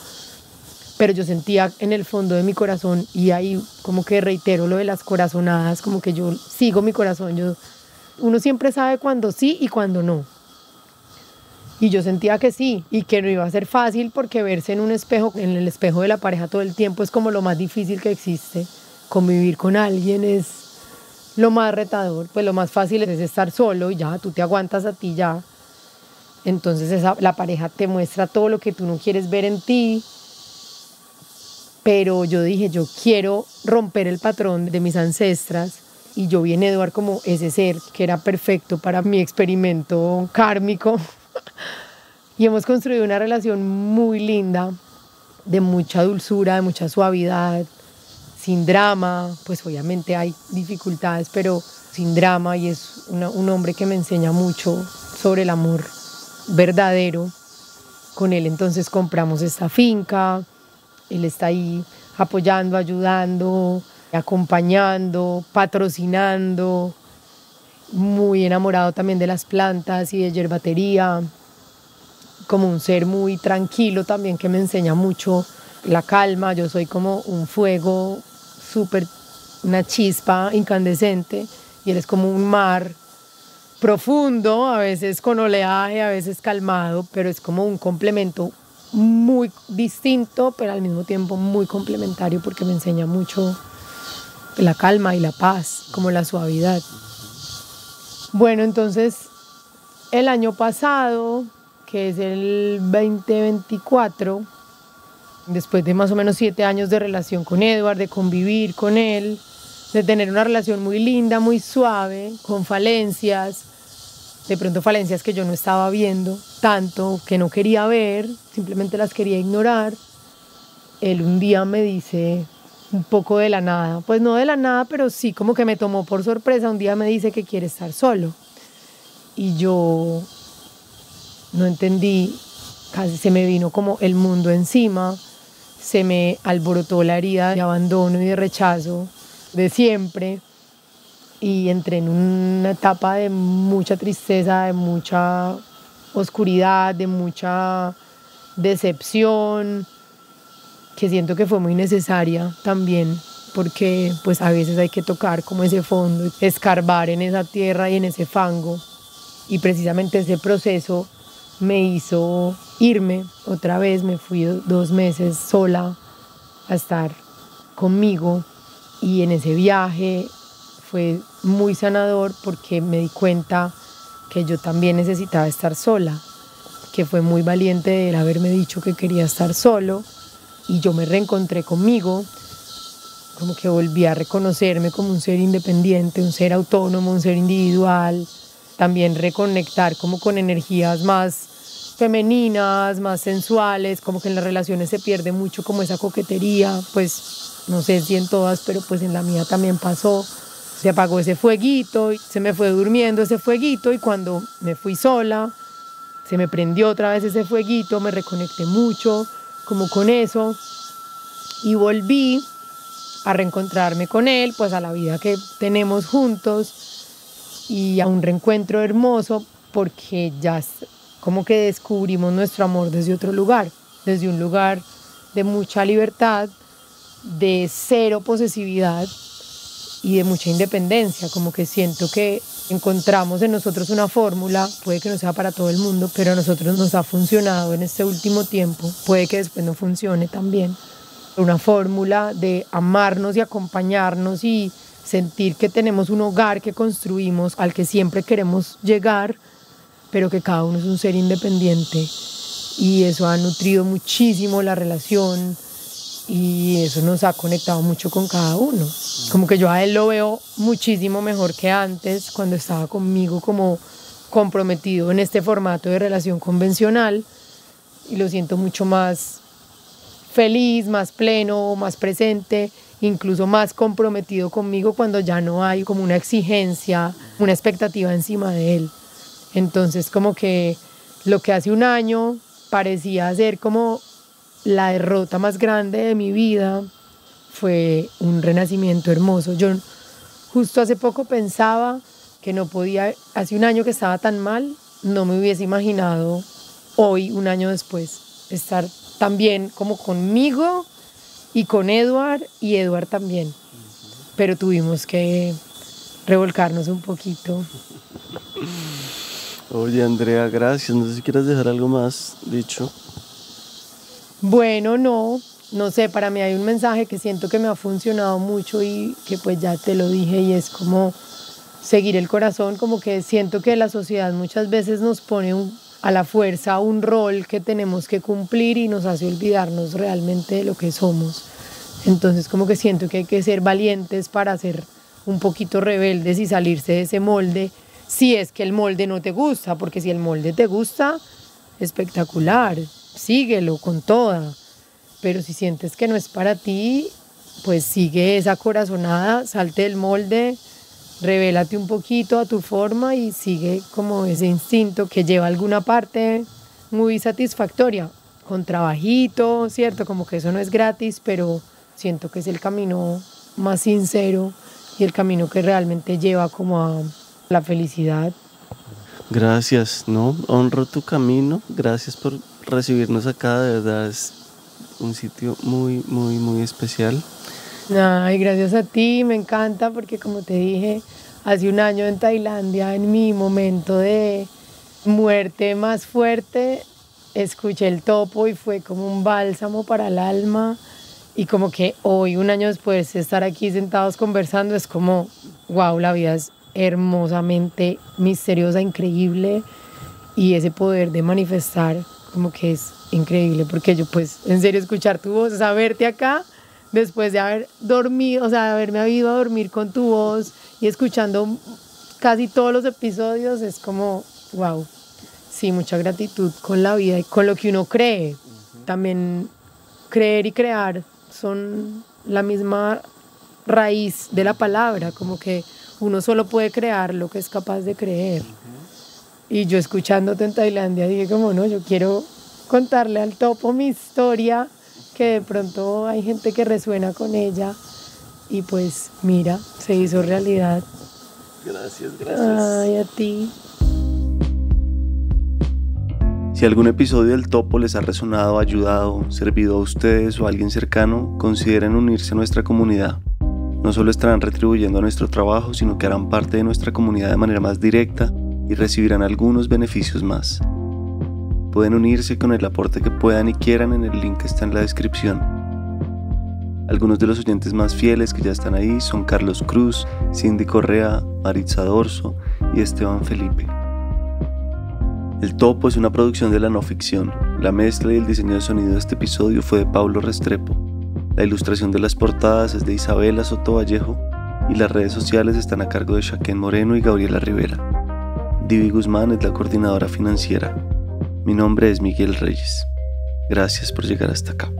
Pero yo sentía en el fondo de mi corazón, y ahí como que reitero lo de las corazonadas, como que yo sigo mi corazón. Uno siempre sabe cuándo sí y cuándo no. Y yo sentía que sí, y que no iba a ser fácil porque verse en un espejo, en el espejo de la pareja todo el tiempo es como lo más difícil que existe. Convivir con alguien es lo más retador, pues lo más fácil es estar solo y ya, tú te aguantas a ti ya. Entonces la pareja te muestra todo lo que tú no quieres ver en ti. Pero yo dije, yo quiero romper el patrón de mis ancestras, y yo vi en Eduard como ese ser que era perfecto para mi experimento kármico. Y hemos construido una relación muy linda, de mucha dulzura, de mucha suavidad, sin drama. Pues obviamente hay dificultades, pero sin drama, y es un hombre que me enseña mucho sobre el amor verdadero. Con él entonces compramos esta finca, él está ahí apoyando, ayudando, acompañando, patrocinando, muy enamorado también de las plantas y de yerbatería, como un ser muy tranquilo también que me enseña mucho la calma. Yo soy como un fuego súper, una chispa incandescente, y él es como un mar profundo, a veces con oleaje, a veces calmado, pero es como un complemento muy distinto, pero al mismo tiempo muy complementario, porque me enseña mucho la calma y la paz, como la suavidad. Bueno, entonces el año pasado, que es el 2024, después de más o menos 7 años de relación con Eduard, de convivir con él, de tener una relación muy linda, muy suave, con falencias, de pronto falencias que yo no estaba viendo tanto, que no quería ver, simplemente las quería ignorar. Él un día me dice, un poco de la nada, pues no de la nada, pero sí como que me tomó por sorpresa, un día me dice que quiere estar solo. Y yo no entendí, casi se me vino como el mundo encima, se me alborotó la herida de abandono y de rechazo de siempre, y entré en una etapa de mucha tristeza, de mucha oscuridad, de mucha decepción, que siento que fue muy necesaria también, porque pues a veces hay que tocar como ese fondo, escarbar en esa tierra y en ese fango, y precisamente ese proceso me hizo irme otra vez. Me fui 2 meses sola a estar conmigo, y en ese viaje fue muy sanador porque me di cuenta que yo también necesitaba estar sola, que fue muy valiente el haberme dicho que quería estar solo, y yo me reencontré conmigo, como que volví a reconocerme como un ser independiente, un ser autónomo, un ser individual, también reconectar como con energías más femeninas, más sensuales, como que en las relaciones se pierde mucho como esa coquetería, pues no sé si en todas, pero pues en la mía también pasó. Se apagó ese fueguito y se me fue durmiendo ese fueguito, y cuando me fui sola se me prendió otra vez ese fueguito, me reconecté mucho como con eso y volví a reencontrarme con él, pues a la vida que tenemos juntos y a un reencuentro hermoso, porque ya como que descubrimos nuestro amor desde otro lugar, desde un lugar de mucha libertad, de cero posesividad y de mucha independencia. Como que siento que encontramos en nosotros una fórmula, puede que no sea para todo el mundo, pero a nosotros nos ha funcionado en este último tiempo, puede que después no funcione también, una fórmula de amarnos y acompañarnos y sentir que tenemos un hogar que construimos, al que siempre queremos llegar, pero que cada uno es un ser independiente, y eso ha nutrido muchísimo la relación y eso nos ha conectado mucho con cada uno. Como que yo a él lo veo muchísimo mejor que antes, cuando estaba conmigo como comprometido en este formato de relación convencional, y lo siento mucho más feliz, más pleno, más presente, incluso más comprometido conmigo cuando ya no hay como una exigencia, una expectativa encima de él. Entonces como que lo que hace un año parecía ser como la derrota más grande de mi vida fue un renacimiento hermoso. Yo justo hace poco pensaba que no podía, hace un año que estaba tan mal, no me hubiese imaginado hoy, un año después, estar tan bien como conmigo y con Edward, y Edward también. Pero tuvimos que revolcarnos un poquito. Oye, Andrea, gracias. No sé si quieres dejar algo más dicho. Bueno, no sé, para mí hay un mensaje que siento que me ha funcionado mucho y que pues ya te lo dije, y es como seguir el corazón. Como que siento que la sociedad muchas veces nos pone a la fuerza un rol que tenemos que cumplir y nos hace olvidarnos realmente de lo que somos. Entonces como que siento que hay que ser valientes para ser un poquito rebeldes y salirse de ese molde, si es que el molde no te gusta, porque si el molde te gusta, espectacular, síguelo con toda. Pero si sientes que no es para ti, pues sigue esa corazonada, salte del molde, revélate un poquito a tu forma y sigue como ese instinto que lleva a alguna parte muy satisfactoria, con trabajito, ¿cierto? Como que eso no es gratis, pero siento que es el camino más sincero y el camino que realmente lleva como a la felicidad. Gracias, ¿no? Honro tu camino. Gracias por recibirnos acá. De verdad es un sitio muy, muy, muy especial. Ay, gracias a ti, me encanta, porque como te dije, hace un año en Tailandia, en mi momento de muerte más fuerte, escuché el topo y fue como un bálsamo para el alma. Y como que hoy, un año después de estar aquí sentados conversando, es como, wow, la vida es hermosamente misteriosa, increíble, y ese poder de manifestar como que es increíble, porque yo pues en serio escuchar tu voz, o sea, verte acá después de haber dormido, o sea, de haberme ido a dormir con tu voz y escuchando casi todos los episodios, es como, wow, sí, mucha gratitud con la vida y con lo que uno cree. También creer y crear son la misma raíz de la palabra, como que uno solo puede crear lo que es capaz de creer. Y yo escuchándote en Tailandia dije como, no, yo quiero contarle al topo mi historia, que de pronto hay gente que resuena con ella, y pues mira, se hizo realidad. Gracias, gracias. Ay, a ti. Si algún episodio del Topo les ha resonado, ayudado, servido a ustedes o a alguien cercano, consideren unirse a nuestra comunidad. No solo estarán retribuyendo a nuestro trabajo, sino que harán parte de nuestra comunidad de manera más directa y recibirán algunos beneficios más. Pueden unirse con el aporte que puedan y quieran en el link que está en la descripción. Algunos de los oyentes más fieles que ya están ahí son Carlos Cruz, Cindy Correa, Maritza Dorso y Esteban Felipe. El Topo es una producción de la no ficción. La mezcla y el diseño de sonido de este episodio fue de Pablo Restrepo. La ilustración de las portadas es de Isabela Soto Vallejo y las redes sociales están a cargo de Shaquén Moreno y Gabriela Rivera. Divi Guzmán es la coordinadora financiera. Mi nombre es Miguel Reyes. Gracias por llegar hasta acá.